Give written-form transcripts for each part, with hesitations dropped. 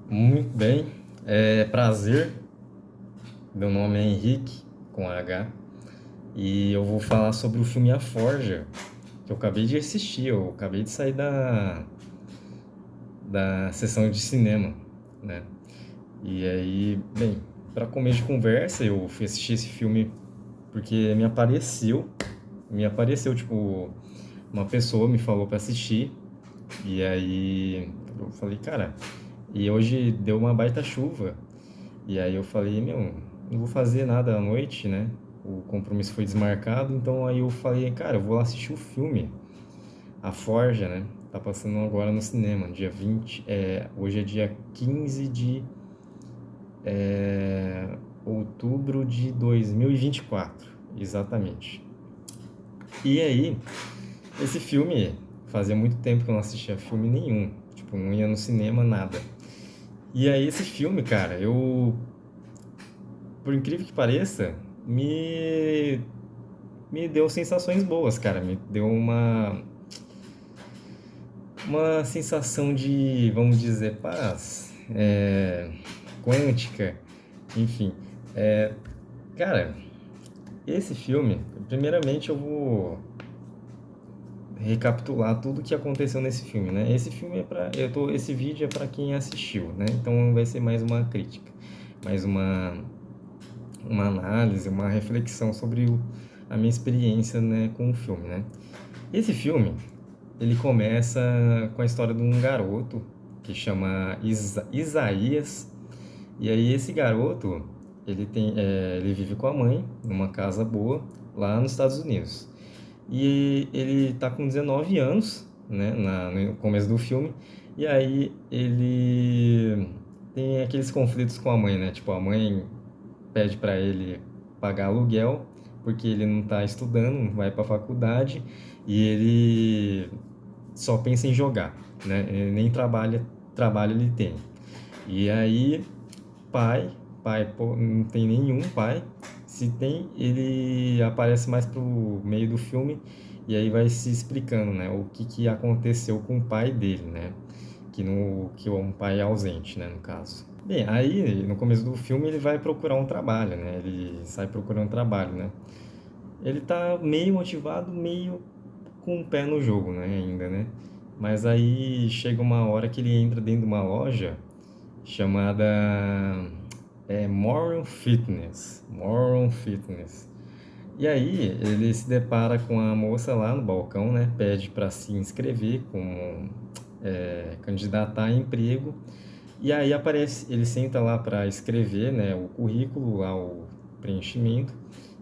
Muito bem, é prazer. Meu nome é Henrique, com H, e eu vou falar sobre o filme A Forja, que eu acabei de assistir, eu acabei de sair da sessão de cinema, né? E aí, bem, para começo de conversa, eu fui assistir esse filme porque me apareceu, tipo, uma pessoa me falou para assistir, e aí eu falei, cara, e hoje deu uma baita chuva. E aí eu falei, meu, não vou fazer nada à noite, né? O compromisso foi desmarcado, então aí eu falei, cara, eu vou lá assistir o filme, A Forja, né? Tá passando agora no cinema, dia 20, hoje é dia 15 de outubro de 2024, exatamente. E aí, esse filme, fazia muito tempo que eu não assistia filme nenhum, tipo, não ia no cinema, nada. E aí esse filme, cara, por incrível que pareça, me deu sensações boas, cara. Me deu uma sensação de, vamos dizer, paz, quântica, enfim. É, cara, esse filme, primeiramente eu vou recapitular tudo o que aconteceu nesse filme, né? Esse filme esse vídeo é para quem assistiu, né? Então vai ser mais uma crítica, mais uma análise, uma reflexão sobre a minha experiência, né, com o filme, né? Esse filme, ele começa com a história de um garoto que chama Isaías. E aí esse garoto, ele vive com a mãe numa casa boa lá nos Estados Unidos. E ele tá com 19 anos, né, no começo do filme. E aí ele tem aqueles conflitos com a mãe, né? Tipo, a mãe pede para ele pagar aluguel porque ele não está estudando, não vai para a faculdade e ele só pensa em jogar, né? Ele nem trabalho ele tem. E aí, pô, não tem nenhum pai. Se tem, ele aparece mais pro meio do filme e aí vai se explicando, né, o que aconteceu com o pai dele, né? Que é um pai ausente, né, no caso. Bem, aí no começo do filme ele vai procurar um trabalho, né? Ele sai procurando trabalho, né? Ele tá meio motivado, meio com o pé no jogo, né, ainda, né? Mas aí chega uma hora que ele entra dentro de uma loja chamada Moron Fitness. Moron Fitness. E aí ele se depara com a moça lá no balcão, né? Pede para se inscrever como candidatar a emprego. E aí aparece, ele senta lá para escrever, né, o currículo, lá o preenchimento.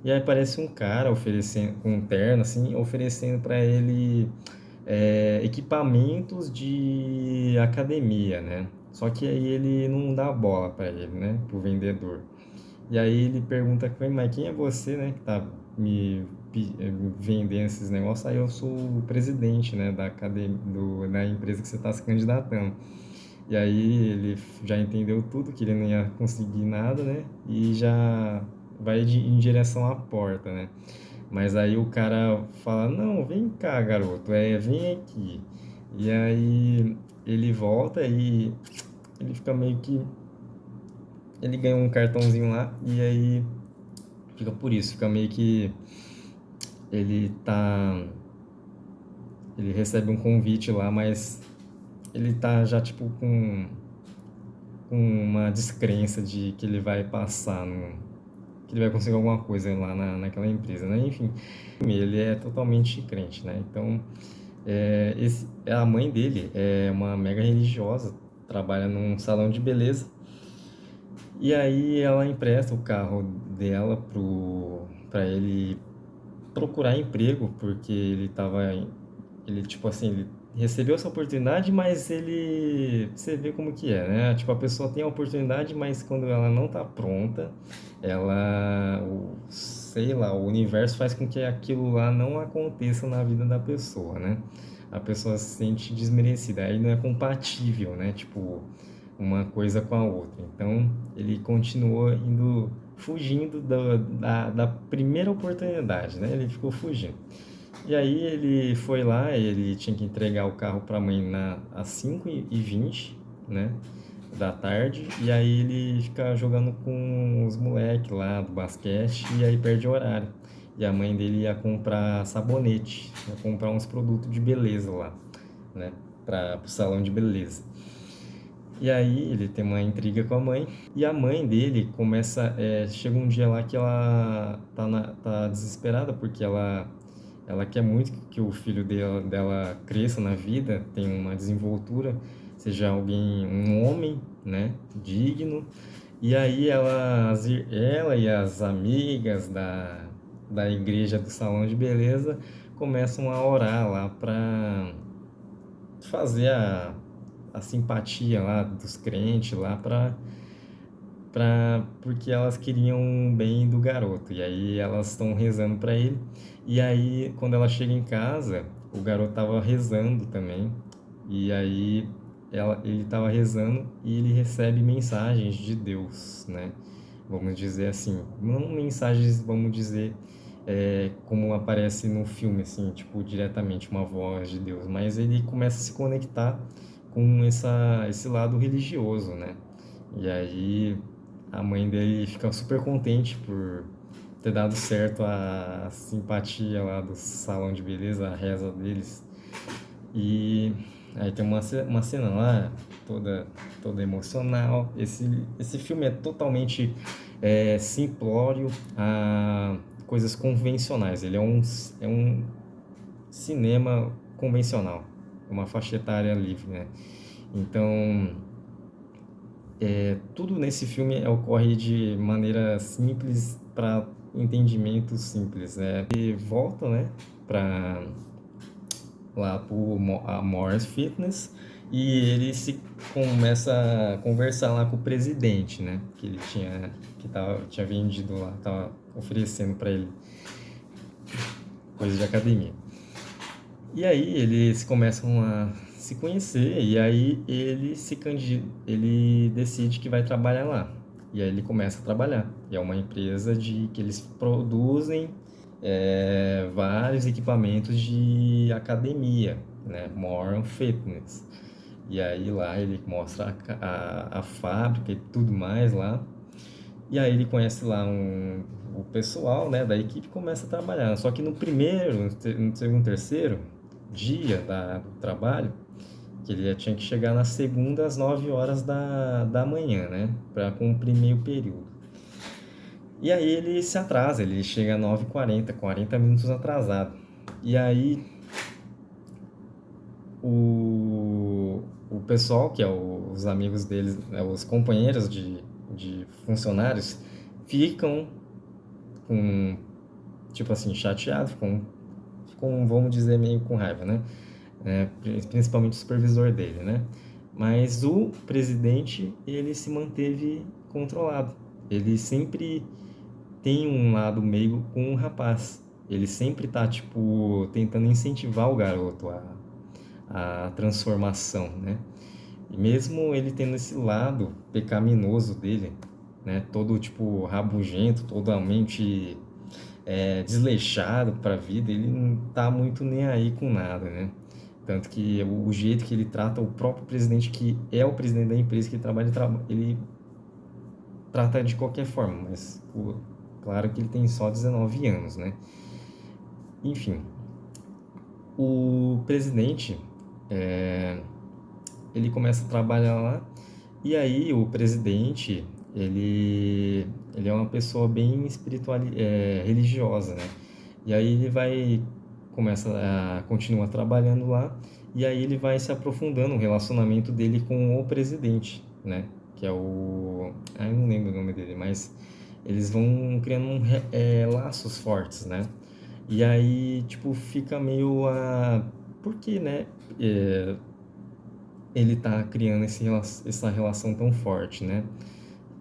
E aí aparece um cara oferecendo com um terno assim, oferecendo para ele equipamentos de academia, né? Só que aí ele não dá bola para ele, né, pro vendedor. E aí ele pergunta, mas quem é você, né, que tá me vendendo esses negócios? Aí eu sou o presidente, né, da academia, da empresa que você está se candidatando. E aí ele já entendeu tudo, que ele não ia conseguir nada, né? E já vai em direção à porta, né? Mas aí o cara fala, não, vem cá, garoto, vem aqui. E aí ele volta e ele fica meio que. Ele ganha um cartãozinho lá e aí fica por isso, fica meio que ele tá. Ele recebe um convite lá, mas ele tá já tipo com uma descrença de que ele vai passar que ele vai conseguir alguma coisa lá naquela empresa, né? Enfim, ele é totalmente crente, né? Então, a mãe dele é uma mega religiosa, trabalha num salão de beleza, e aí ela empresta o carro dela para ele procurar emprego, porque ele tipo assim, ele recebeu essa oportunidade, mas você vê como que é, né? Tipo, a pessoa tem a oportunidade, mas quando ela não tá pronta, sei lá, o universo faz com que aquilo lá não aconteça na vida da pessoa, né? A pessoa se sente desmerecida, aí não é compatível, né? Tipo, uma coisa com a outra. Então, ele continuou fugindo da primeira oportunidade, né? Ele ficou fugindo. E aí ele foi lá, ele tinha que entregar o carro para a mãe às 5h20. né, da tarde, e aí ele fica jogando com os moleques lá do basquete e aí perde o horário. E a mãe dele ia comprar sabonete, ia comprar uns produtos de beleza lá, né, para o salão de beleza. E aí ele tem uma intriga com a mãe, e a mãe dele chega um dia lá que ela tá desesperada porque ela quer muito que o filho dela cresça na vida, tenha uma desenvoltura, seja alguém, um homem, né, digno. E aí ela e as amigas da igreja do salão de beleza começam a orar lá para fazer a simpatia lá dos crentes lá porque elas queriam o bem do garoto. E aí elas estão rezando para ele. E aí quando ela chega em casa, o garoto tava rezando também. E aí ele tava rezando e ele recebe mensagens de Deus, né? Vamos dizer assim, não mensagens, vamos dizer, como aparece no filme, assim, tipo, diretamente uma voz de Deus, mas ele começa a se conectar com esse lado religioso, né? E aí a mãe dele fica super contente por ter dado certo a simpatia lá do salão de beleza, a reza deles. E aí tem uma cena lá toda emocional. Esse filme é totalmente simplório a coisas convencionais. Ele é um cinema convencional, uma faixa etária livre, né? Então, tudo nesse filme ocorre de maneira simples para entendimento simples, né? E volta, né, para lá a Morris Fitness e ele se começa a conversar lá com o presidente, né? Que ele tinha vendido lá, tava oferecendo para ele coisa de academia. E aí eles começam a se conhecer e aí ele decide que vai trabalhar lá. E aí ele começa a trabalhar. E é uma empresa que eles produzem vários equipamentos de academia, né? More Fitness. E aí lá ele mostra a fábrica e tudo mais lá. E aí ele conhece lá o pessoal, né, da equipe e começa a trabalhar. Só que no primeiro, no segundo, terceiro dia do trabalho, que ele já tinha que chegar na segunda às 9 horas da manhã, né, para cumprir meio período. E aí ele se atrasa, ele chega às 9h40, 40 minutos atrasado. E aí o pessoal, que é os amigos deles, né, os companheiros de funcionários, ficam com, tipo assim, chateados, vamos dizer, meio com raiva, né? Principalmente o supervisor dele, né? Mas o presidente, ele se manteve controlado. Ele sempre tem um lado meio com o rapaz. Ele sempre tá, tipo, tentando incentivar o garoto a transformação, né? E mesmo ele tendo esse lado pecaminoso dele, né? Todo, tipo, rabugento, totalmente desleixado para a vida, ele não tá muito nem aí com nada, né? Tanto que o jeito que ele trata o próprio presidente, que é o presidente da empresa que ele trabalha, ele trata de qualquer forma, mas claro que ele tem só 19 anos, né? Enfim, o presidente, ele começa a trabalhar lá, e aí o presidente, ele é uma pessoa bem religiosa, né? E aí continua trabalhando lá, e aí ele vai se aprofundando no relacionamento dele com o presidente, né? Que é eu não lembro o nome dele, mas eles vão criando laços fortes, né? E aí, tipo, fica meio por que, né? Ele tá criando essa relação tão forte, né?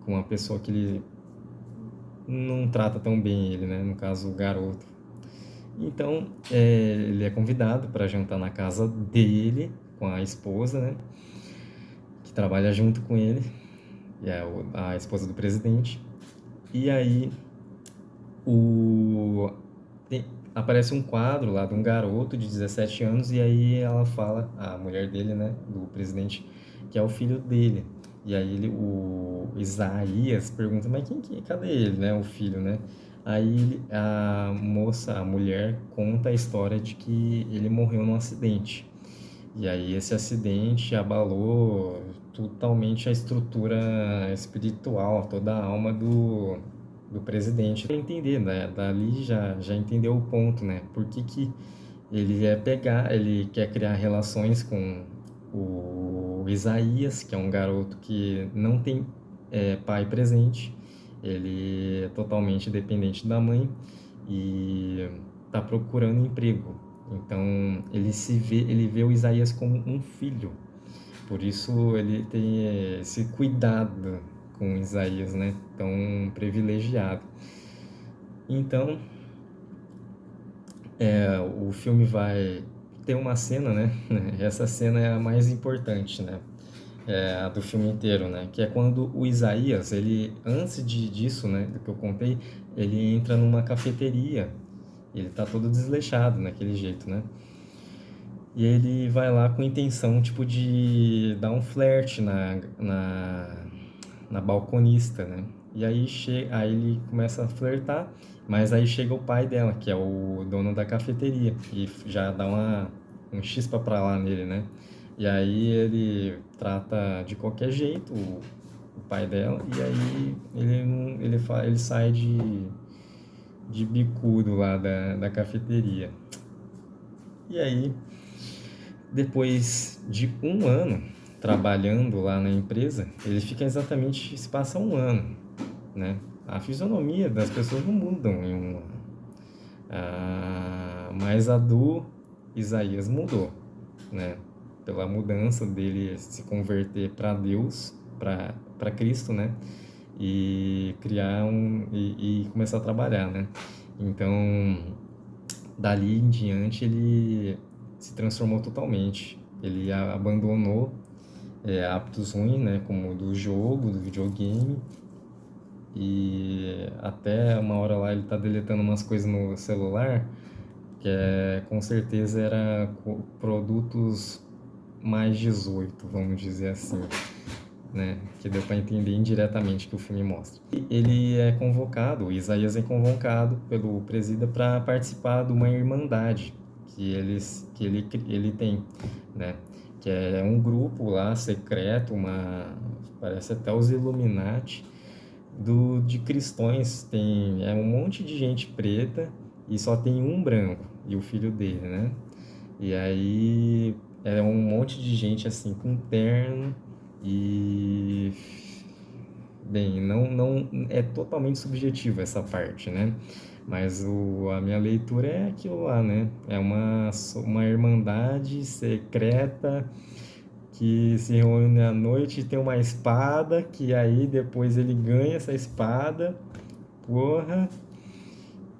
Com uma pessoa que ele não trata tão bem ele, né? No caso, o garoto. Então, ele é convidado para jantar na casa dele com a esposa, né? Que trabalha junto com ele, e é a esposa do presidente. E aí, o, aparece um quadro lá de um garoto de 17 anos, e aí ela fala, a mulher dele, né? Do presidente, que é o filho dele. E aí o Isaías pergunta, mas cadê ele, né, o filho, né? Aí a moça, a mulher, conta a história de que ele morreu num acidente. E aí esse acidente abalou totalmente a estrutura espiritual, toda a alma do presidente. Pra entender, né? Dali já entendeu o ponto, né? Por que que ele quer criar relações com o Isaías, que é um garoto que não tem pai presente, ele é totalmente dependente da mãe e está procurando emprego. Então ele vê o Isaías como um filho. Por isso ele tem esse cuidado com Isaías, né? Tão privilegiado. Então o filme vai ter uma cena, né? Essa cena é a mais importante, né? É a do filme inteiro, né? Que é quando o Isaías, ele antes disso, né? Do que eu contei, ele entra numa cafeteria. Ele tá todo desleixado naquele jeito, né? E ele vai lá com a intenção, tipo, de dar um flerte na balconista, né? E aí ele começa a flertar, mas aí chega o pai dela, que é o dono da cafeteria, e já dá um chispa pra lá nele, né? E aí ele trata de qualquer jeito o pai dela, e aí ele sai de bicudo lá da cafeteria. E aí depois de um ano trabalhando lá na empresa, ele fica exatamente, se passa um ano, né? A fisionomia das pessoas não mudam em um ano. Mas a do Isaías mudou, né? Pela mudança dele se converter para Deus, para Cristo, né? E criar e começar a trabalhar, né? Então, dali em diante ele se transformou totalmente. Ele abandonou hábitos ruins, né, como o do jogo, do videogame, e até uma hora lá ele tá deletando umas coisas no celular que com certeza era produtos mais 18, vamos dizer assim, né, que deu para entender indiretamente que o filme mostra. E ele é convocado, o Isaías é convocado pelo presida para participar de uma irmandade que ele tem, né? Que é um grupo lá secreto, parece até os Illuminati de cristãos. É um monte de gente preta e só tem um branco e o filho dele, né? E aí é um monte de gente assim com terno e bem, não é totalmente subjetivo essa parte, né? Mas a minha leitura é aquilo lá, né? É uma irmandade secreta que se reúne à noite e tem uma espada, que aí depois ele ganha essa espada, porra,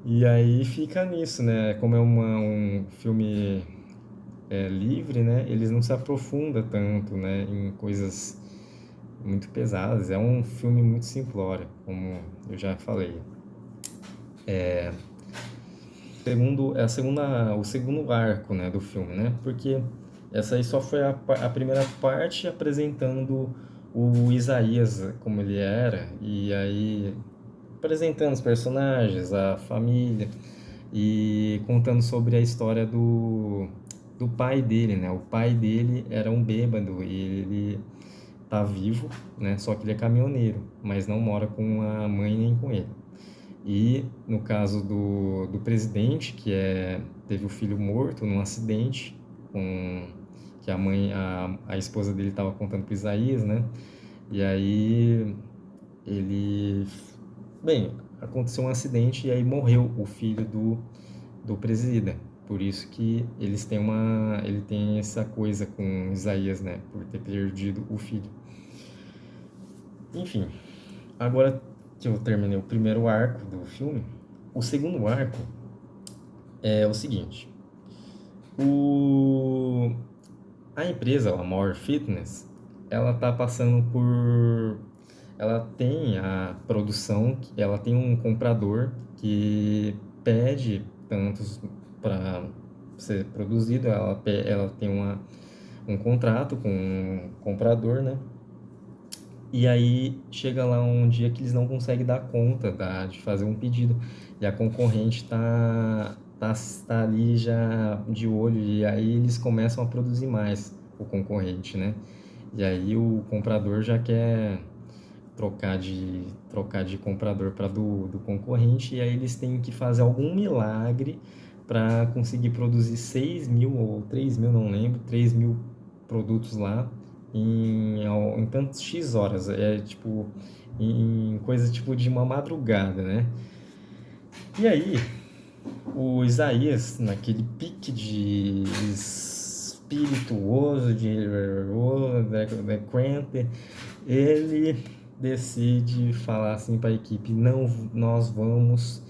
e aí fica nisso, né? Como é um filme livre, né? Eles não se aprofundam tanto, né? Em coisas muito pesadas. É um filme muito simplório, como eu já falei. O segundo arco, né, do filme, né? Porque essa aí só foi a primeira parte apresentando o Isaías como ele era, e aí apresentando os personagens, a família e contando sobre a história do pai dele, né? O pai dele era um bêbado e ele tá vivo, né? Só que ele é caminhoneiro, mas não mora com a mãe nem com ele. E no caso do presidente, teve o filho morto num acidente, com, que a esposa dele estava contando para Isaías, né? E aí ele, bem, aconteceu um acidente e aí morreu o filho do presida. Por isso que ele tem essa coisa com Isaías, né? Por ter perdido o filho. Enfim, agora que eu terminei o primeiro arco do filme, o segundo arco é o seguinte. O, a empresa, a More Fitness, ela tá passando por... Ela tem a produção, ela tem um comprador que pede tantos para ser produzido, ela tem um contrato com um comprador, né? E aí chega lá um dia que eles não conseguem dar conta de fazer um pedido. E a concorrente tá ali já de olho. E aí eles começam a produzir mais, o concorrente, né? E aí o comprador já quer trocar de comprador para do concorrente. E aí eles têm que fazer algum milagre para conseguir produzir 6.000 ou 3.000, não lembro, 3.000 produtos lá em tantos X horas. É tipo, em coisa tipo de uma madrugada, né? E aí, o Isaías, naquele pique de espirituoso, de crente, ele decide falar assim para a equipe: não, nós vamos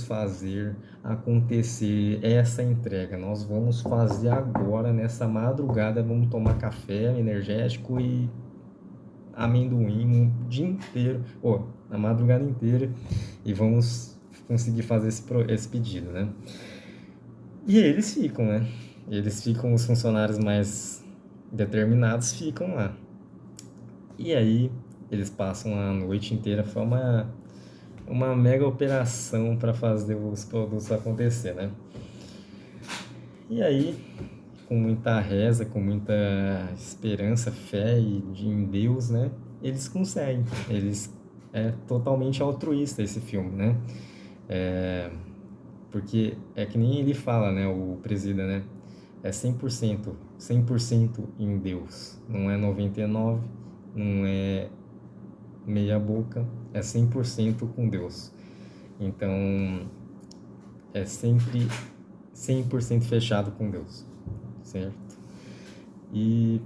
fazer acontecer essa entrega, nós vamos fazer agora, nessa madrugada, vamos tomar café energético e amendoim o dia inteiro, na madrugada inteira, e vamos conseguir fazer esse pedido, né? E eles ficam, né? Eles ficam, os funcionários mais determinados ficam lá. E aí eles passam a noite inteira, foi uma mega operação para fazer os produtos acontecer, né? E aí, com muita reza, com muita esperança, fé em Deus, né? Eles conseguem. É totalmente altruísta esse filme, né? Porque é que nem ele fala, né? O presida, né? É 100% em Deus. Não é 99, não é meia boca, é 100% com Deus. Então, é sempre 100% fechado com Deus, certo? E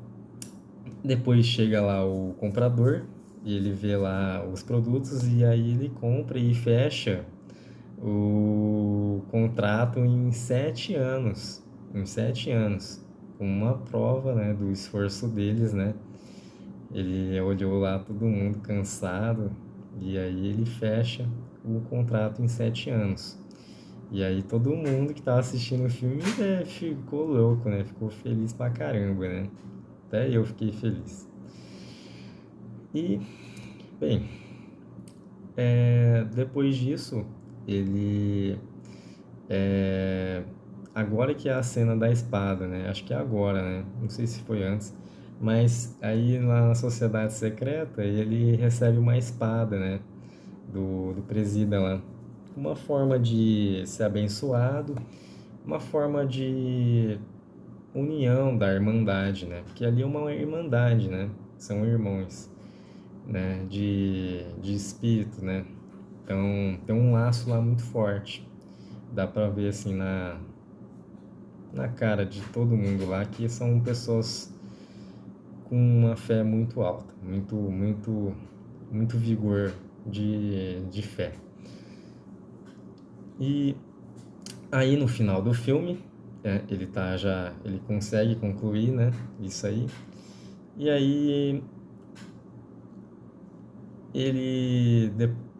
depois chega lá o comprador e ele vê lá os produtos e aí ele compra e fecha o contrato em 7 anos. Em 7 anos. Com uma prova, né, do esforço deles, né? Ele olhou lá todo mundo cansado e aí ele fecha o contrato em 7 anos. E aí todo mundo que tava assistindo o filme ficou louco, né? Ficou feliz pra caramba, né? Até eu fiquei feliz. E, bem, depois disso, ele. é, Agora que é a cena da espada, né? Acho que é agora, né? Não sei se foi antes. Mas aí na sociedade secreta ele recebe uma espada, né? Do presida lá. Uma forma de ser abençoado, uma forma de união da irmandade, né? Porque ali é uma irmandade, né? São irmãos, né? De espírito, né? Então tem um laço lá muito forte. Dá pra ver assim na cara de todo mundo lá que são pessoas com uma fé muito alta, muito, muito, muito vigor de fé. E aí no final do filme, ele consegue concluir, né, isso aí. E aí ele,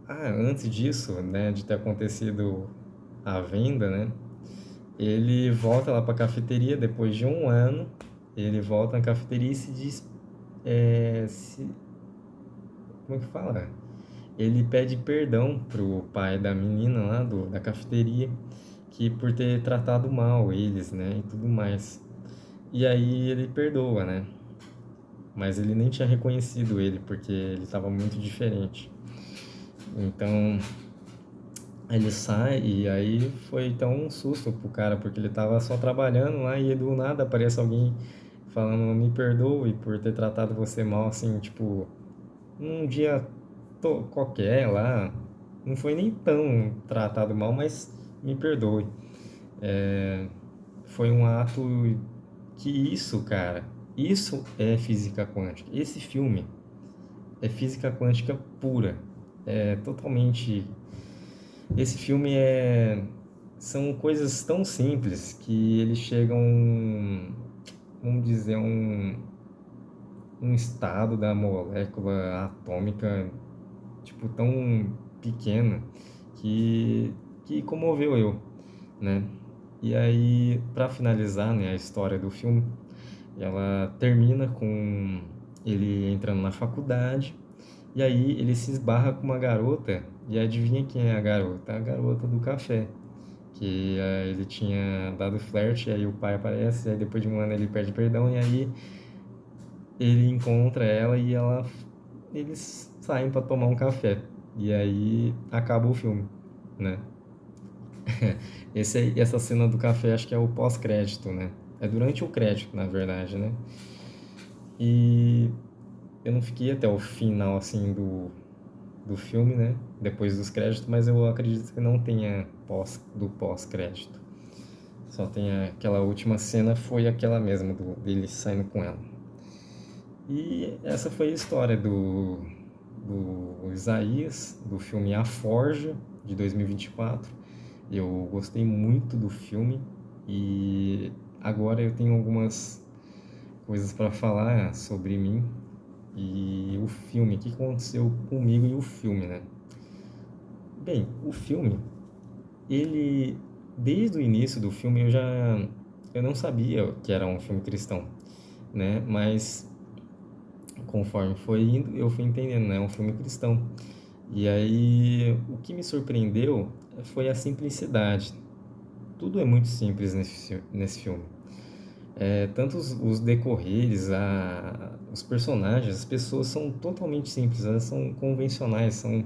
antes disso, né, de ter acontecido a venda, né, ele volta lá para a cafeteria depois de um ano. Ele volta na cafeteria e se diz, como é que fala? Ele pede perdão pro pai da menina lá da cafeteria, que por ter tratado mal eles, né, e tudo mais. E aí ele perdoa, né? Mas ele nem tinha reconhecido ele porque ele estava muito diferente. Então ele sai e aí foi então um susto pro cara, porque ele tava só trabalhando lá e do nada aparece alguém falando: me perdoe por ter tratado você mal, assim, tipo, um dia qualquer lá, não foi nem tão tratado mal, mas me perdoe. Foi um ato que isso, cara, isso é física quântica. Esse filme é física quântica pura. É totalmente. Esse filme são coisas tão simples que eles chegam, vamos dizer, um estado da molécula atômica, tipo, tão pequeno que comoveu eu, né? E aí, para finalizar, né, a história do filme, E ela termina com ele entrando na faculdade, e aí ele se esbarra com uma garota, e adivinha quem é a garota? A garota do café, que ele tinha dado flerte, e aí o pai aparece, e aí depois de um ano ele pede perdão, e aí ele encontra ela e eles saem para tomar um café. E aí acaba o filme, né? Essa cena do café acho que é o pós-crédito, né? É durante o crédito, na verdade, né? E eu não fiquei até o final, assim, do filme, né? Depois dos créditos, mas eu acredito que não tenha do pós-crédito. Só tem aquela última cena, foi aquela mesma, dele saindo com ela. E essa foi a história do Isaías, do filme A Forja, de 2024. Eu gostei muito do filme e agora eu tenho algumas coisas para falar sobre mim e o filme, o que aconteceu comigo e o filme, né? Bem, o filme, ele desde o início do filme eu não sabia que era um filme cristão, né? Mas conforme foi indo, eu fui entendendo, né? É um filme cristão. E aí, o que me surpreendeu foi a simplicidade. Tudo é muito simples nesse filme. Tanto os decorreres, os personagens, as pessoas são totalmente simples, elas são convencionais, são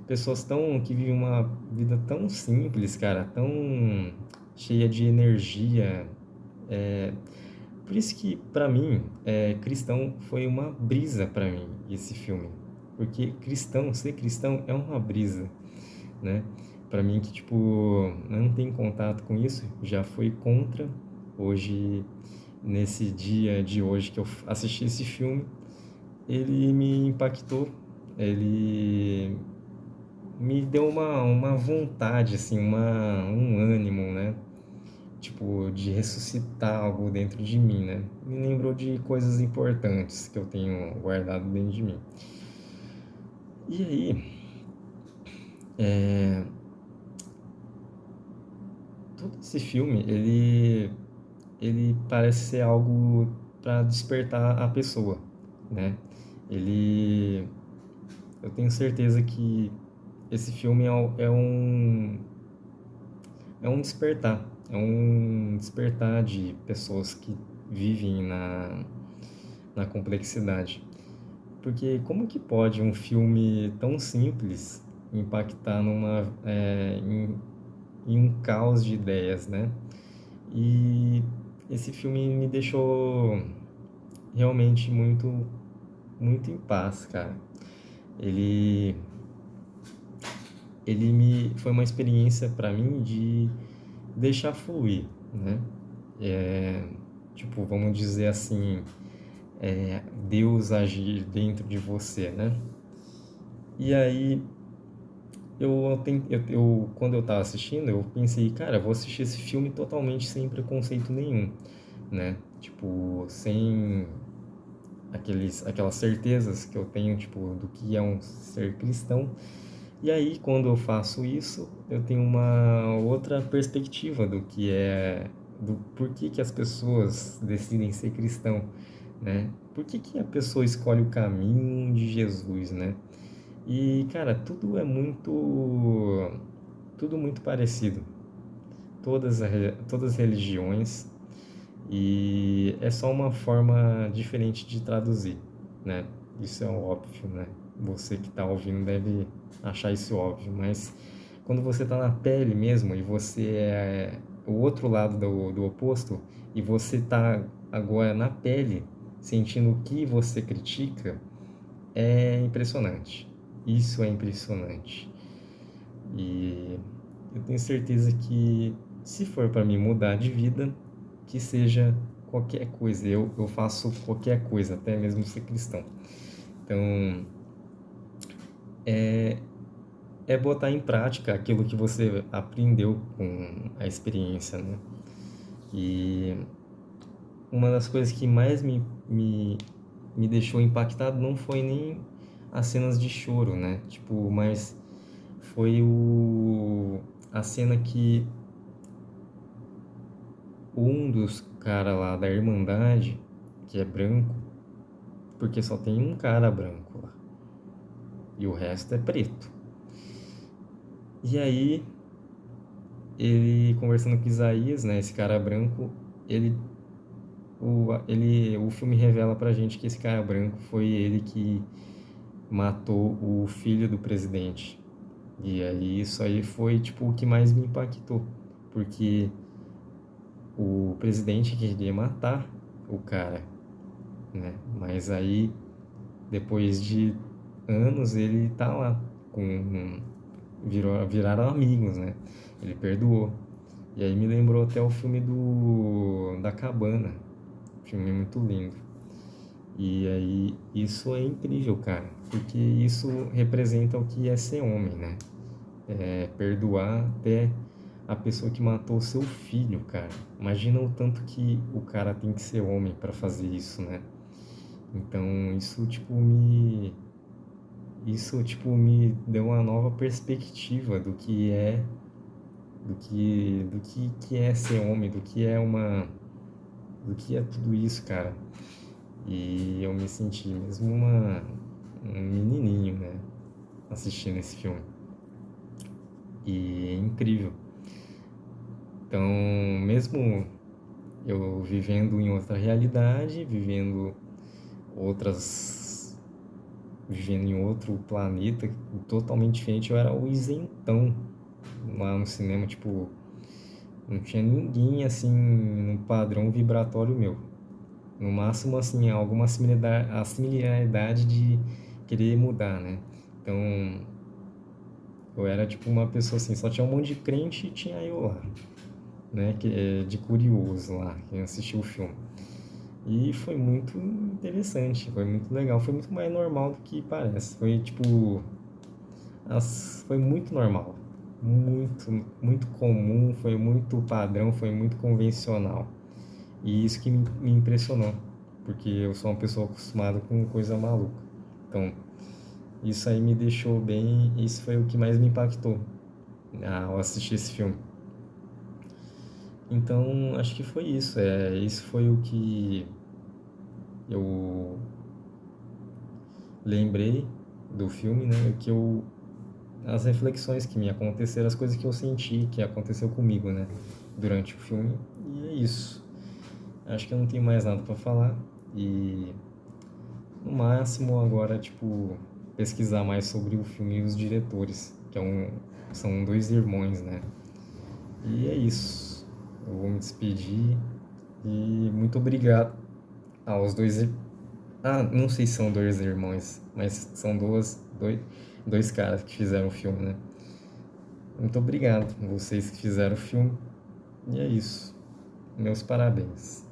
pessoas que vivem uma vida tão simples, cara, tão cheia de energia. Por isso que, pra mim, Cristão foi uma brisa pra mim, esse filme. Porque ser cristão é uma brisa, né? Para mim que tipo não tem contato com isso, já foi contra. Hoje, nesse dia de hoje que eu assisti esse filme, ele me impactou, ele me deu uma vontade assim, um ânimo, né? Tipo, de ressuscitar algo dentro de mim, né? Me lembrou de coisas importantes que eu tenho guardado dentro de mim. E aí, é, todo esse filme, ele parece ser algo para despertar a pessoa, né? Ele, eu tenho certeza que esse filme é um despertar de pessoas que vivem na complexidade. Porque como que pode um filme tão simples impactar em um caos de ideias, né? E esse filme me deixou realmente muito em paz, cara. Ele foi uma experiência para mim de deixar fluir, né? É, tipo, vamos dizer assim, Deus agir dentro de você, né? E aí quando eu tava assistindo, eu pensei, cara, eu vou assistir esse filme totalmente sem preconceito nenhum, né? Tipo, sem aquelas certezas que eu tenho, tipo, do que é um ser cristão. E aí, quando eu faço isso, eu tenho uma outra perspectiva do porquê que as pessoas decidem ser cristão, né? Por que a pessoa escolhe o caminho de Jesus, né? E, cara, tudo muito parecido. Todas as religiões, e é só uma forma diferente de traduzir, né? Isso é óbvio, né? Você que está ouvindo deve achar isso óbvio, mas quando você está na pele mesmo e você é o outro lado do oposto e você está agora na pele sentindo o que você critica, é impressionante. Isso é impressionante. E eu tenho certeza que se for para mim mudar de vida, que seja qualquer coisa. Eu faço qualquer coisa, até mesmo ser cristão. Então, é botar em prática aquilo que você aprendeu com a experiência, né? E uma das coisas que mais me deixou impactado não foi nem as cenas de choro, né? Tipo, mas foi a cena que um dos caras lá da Irmandade, que é branco, porque só tem um cara branco lá, e o resto é preto. E aí, ele conversando com Isaías, né, esse cara branco, ele o filme revela pra gente que esse cara branco foi ele que matou o filho do presidente. E aí isso aí foi tipo o que mais me impactou, porque o presidente queria matar o cara, né? Mas aí depois de anos ele tá lá com viraram amigos, né? Ele perdoou. E aí me lembrou até o filme do da Cabana, filme muito lindo. E aí isso é incrível, cara, porque isso representa o que é ser homem, né? É perdoar até a pessoa que matou seu filho, cara. Imagina o tanto que o cara tem que ser homem para fazer isso, né? Então isso tipo me deu uma nova perspectiva do que é ser homem, do que é tudo isso, cara. E eu me senti mesmo um menininho, né? Assistindo esse filme. E é incrível. Então, mesmo eu vivendo em outra realidade, outras, vivendo em outro planeta totalmente diferente, eu era o isentão lá no cinema, tipo, não tinha ninguém assim no padrão vibratório meu. No máximo, assim, alguma similaridade, a similaridade de querer mudar, né? Então, eu era tipo uma pessoa assim, só tinha um monte de crente e tinha eu lá, né? De curioso lá, que assistiu o filme. E foi muito interessante, foi muito legal, foi muito mais normal do que parece. Foi tipo, foi muito normal, muito, muito comum, foi muito padrão, foi muito convencional. E isso que me impressionou, porque eu sou uma pessoa acostumada com coisa maluca. Então, isso aí me deixou bem, isso foi o que mais me impactou ao assistir esse filme. Então, acho que foi isso. Isso foi o que eu lembrei do filme, né? As reflexões que me aconteceram, as coisas que eu senti que aconteceu comigo, né? Durante o filme. E é isso. Acho que eu não tenho mais nada para falar. E no máximo agora, tipo, pesquisar mais sobre o filme e os diretores, são dois irmãos, né? E é isso. Eu vou me despedir e muito obrigado aos dois. Ah, não sei se são dois irmãos, mas são dois caras que fizeram o filme, né? Muito obrigado a vocês que fizeram o filme. E é isso. Meus parabéns.